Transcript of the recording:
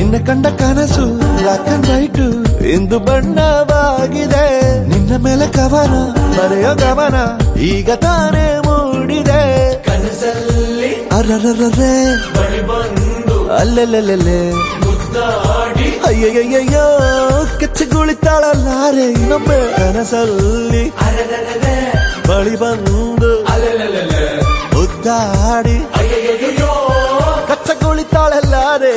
ನಿನ್ನ ಕಂಡ ಕನಸು ಬ್ಲಾಕ್ ಅಂಡ್ ವೈಟ್ ಇಂದು ಬಣ್ಣವಾಗಿದೆ. ನಿನ್ನ ಮೇಲೆ ಕವನ ಬರೆಯೋ ಗಮನ ಈಗ ತಾನೇ ಮೂಡಿದೆ. ಕನಸಲ್ಲಿ ಅರರರೇ ಬಳಿ ಬಂದು ಅಲ್ಲೆಲ್ಲೆಲ್ಲೆ ಮುದ್ದಾಡಿ ಅಯ್ಯಯ್ಯಯ್ಯೋ ಕೆಚ್ಚಗುಳಿತಾಳಲ್ಲಾರೆ ಇನ್ನೊಮ್ಮೆ. ಕನಸಲ್ಲಿ ಬಳಿ ಬಂದು ಮುದ್ದಾಡಿ ಅಯ್ಯಯ್ಯಯ್ಯೋ ಕಚ್ಚಗುಳಿತಾಳಲ್ಲಾರೆ.